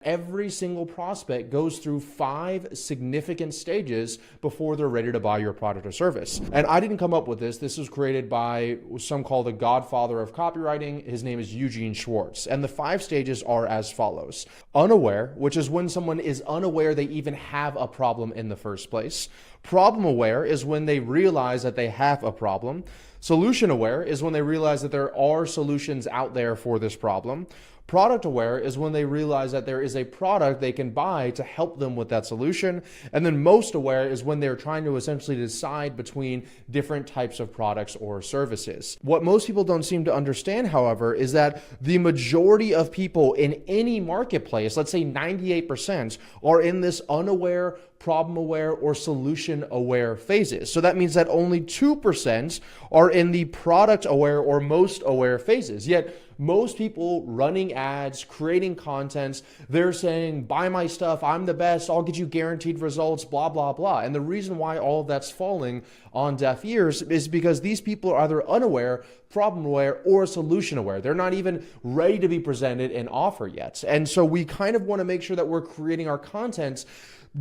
Every single prospect goes through 5 significant stages before they're ready to buy your product or service. And I didn't come up with this. This was created by some call the godfather of copywriting. His name is Eugene Schwartz. And the 5 stages are as follows. Unaware, which is when someone is unaware they even have a problem in the first place. Problem aware is when they realize that they have a problem. Solution aware is when they realize that there are solutions out there for this problem. Product aware is when they realize that there is a product they can buy to help them with that solution. And then most aware is when they're trying to essentially decide between different types of products or services. What most people don't seem to understand, however, is that the majority of people in any marketplace, let's say 98%, are in this unaware, problem aware, or solution aware phases. So that means that only 2% are in the product aware or most aware phases. Yet most people running ads, creating content, they're saying, buy my stuff, I'm the best, I'll get you guaranteed results, blah, blah, blah. And the reason why all of that's falling on deaf ears is because these people are either unaware, problem aware, or solution aware. They're not even ready to be presented an offer yet. And so we kind of want to make sure that we're creating our content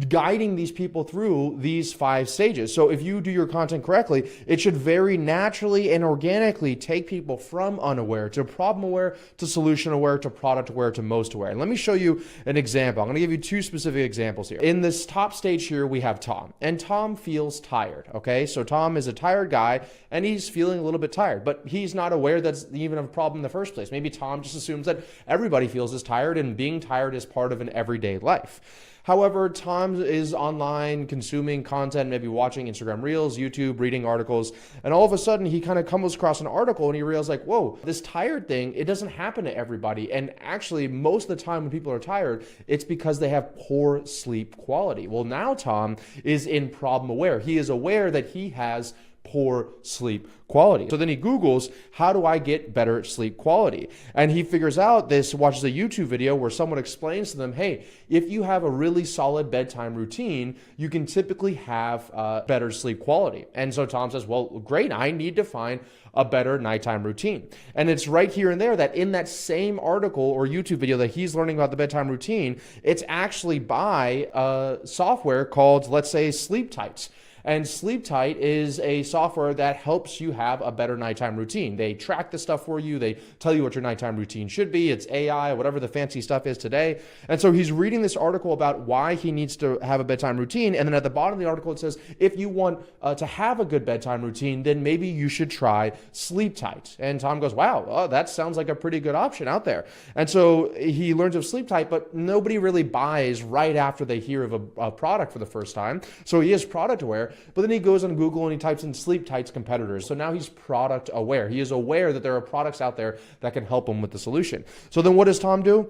guiding these people through these 5 stages. So if you do your content correctly, it should very naturally and organically take people from unaware to problem aware to solution aware to product aware to most aware. And let me show you an example. I'm going to give you 2 specific examples here. In this top stage here, we have Tom, and Tom feels tired. Okay, so Tom is a tired guy and he's feeling a little bit tired, but he's not aware that's even a problem in the first place. Maybe Tom just assumes that everybody feels as tired and being tired is part of an everyday life. However, Tom is online consuming content, maybe watching Instagram Reels, YouTube, reading articles, and all of a sudden he kind of comes across an article and he realizes like, whoa, this tired thing, it doesn't happen to everybody. And actually, most of the time when people are tired, it's because they have poor sleep quality. Well, now Tom is in problem aware. He is aware that he has poor sleep quality. So then he Googles, how do I get better sleep quality? And he figures out this, watches a YouTube video where someone explains to them, hey, if you have a really solid bedtime routine, you can typically have better sleep quality. And so Tom says, well, great, I need to find a better nighttime routine. And it's right here and there that in that same article or YouTube video that he's learning about the bedtime routine, it's actually by a software called, let's say, Sleep Tight. And Sleep Tight is a software that helps you have a better nighttime routine. They track the stuff for you. They tell you what your nighttime routine should be. It's AI, whatever the fancy stuff is today. And so he's reading this article about why he needs to have a bedtime routine. And then at the bottom of the article, it says, if you want to have a good bedtime routine, then maybe you should try Sleep Tight. And Tom goes, wow, that sounds like a pretty good option out there. And so he learns of Sleep Tight, but nobody really buys right after they hear of a product for the first time. So he is product aware. But then he goes on Google and he types in Sleep Tight's competitors. So now he's product aware. He is aware that there are products out there that can help him with the solution. So then what does Tom do?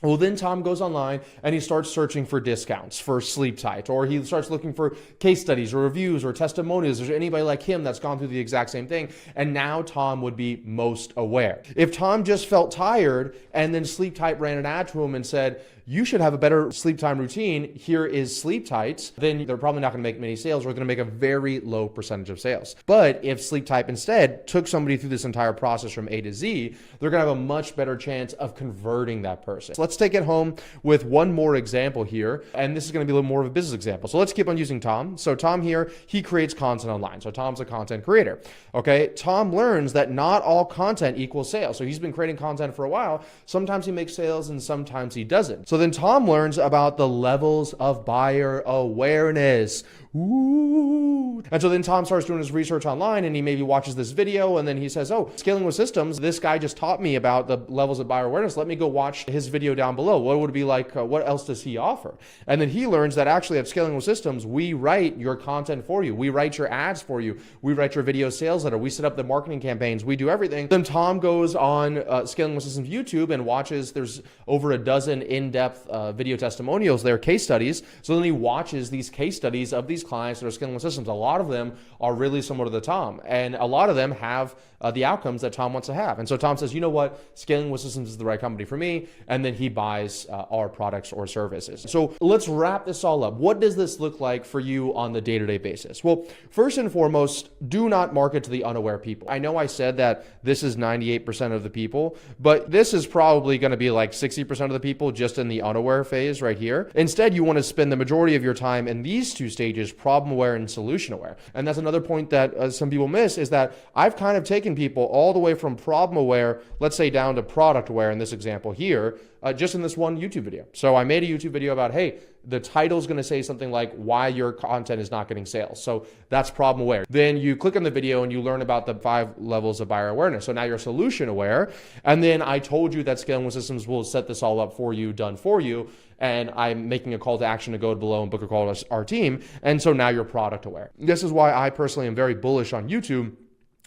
Well, then Tom goes online and he starts searching for discounts for Sleep Tight, or he starts looking for case studies or reviews or testimonials. Is there anybody like him that's gone through the exact same thing? And now Tom would be most aware. If Tom just felt tired and then Sleep Tight ran an ad to him and said, you should have a better sleep time routine, here is Sleep Tight, then they're probably not going to make many sales, or they're going to make a very low percentage of sales. But if Sleep Tight instead took somebody through this entire process from A to Z, they're going to have a much better chance of converting that person. So let's take it home with one more example here, and this is going to be a little more of a business example. So let's keep on using Tom. So Tom here, he creates content online. So Tom's a content creator. Okay, Tom learns that not all content equals sales. So he's been creating content for a while. Sometimes he makes sales and sometimes he doesn't. So then Tom learns about the levels of buyer awareness. Ooh. And so then Tom starts doing his research online and he maybe watches this video and then he says, oh, scaling with systems, this guy just taught me about the levels of buyer awareness. Let me go watch his video down below. What would it be like? What else does he offer? And then he learns that actually at Scaling with Systems, we write your content for you. We write your ads for you. We write your video sales letter. We set up the marketing campaigns. We do everything. Then Tom goes on Scaling with Systems YouTube and watches, there's over a dozen in-depth video testimonials there, case studies. So then he watches these case studies of these these clients that are scaling with systems, a lot of them are really similar to the Tom, and a lot of them have the outcomes that Tom wants to have. And so Tom says, you know what, scaling with systems is the right company for me, and then he buys our products or services. So let's wrap this all up. What does this look like for you on the day-to-day basis? Well, first and foremost, do not market to the unaware people. I know I said that this is 98% of the people, but this is probably going to be like 60% of the people just in the unaware phase right here. Instead, you want to spend the majority of your time in these two stages, problem aware and solution aware. And that's another point that some people miss, is that I've kind of taken people all the way from problem aware, let's say down to product aware in this example here, just in this one YouTube video. So I made a YouTube video about, hey, the title is going to say something like why your content is not getting sales. So that's problem aware. Then you click on the video and you learn about the 5 levels of buyer awareness. So now you're solution aware. And then I told you that Scaling with Systems will set this all up for you, done for you. And I'm making a call to action to go below and book a call to our team. And so now you're product aware. This is why I personally am very bullish on YouTube,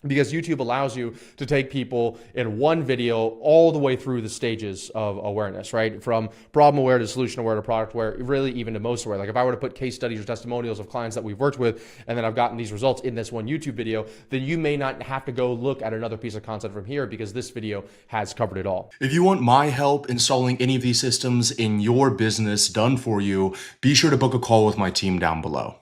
because YouTube allows you to take people in one video all the way through the stages of awareness, right? From problem aware to solution aware to product aware, really even to most aware. Like if I were to put case studies or testimonials of clients that we've worked with, and then I've gotten these results in this one YouTube video, then you may not have to go look at another piece of content from here, because this video has covered it all. If you want my help installing any of these systems in your business done for you, be sure to book a call with my team down below.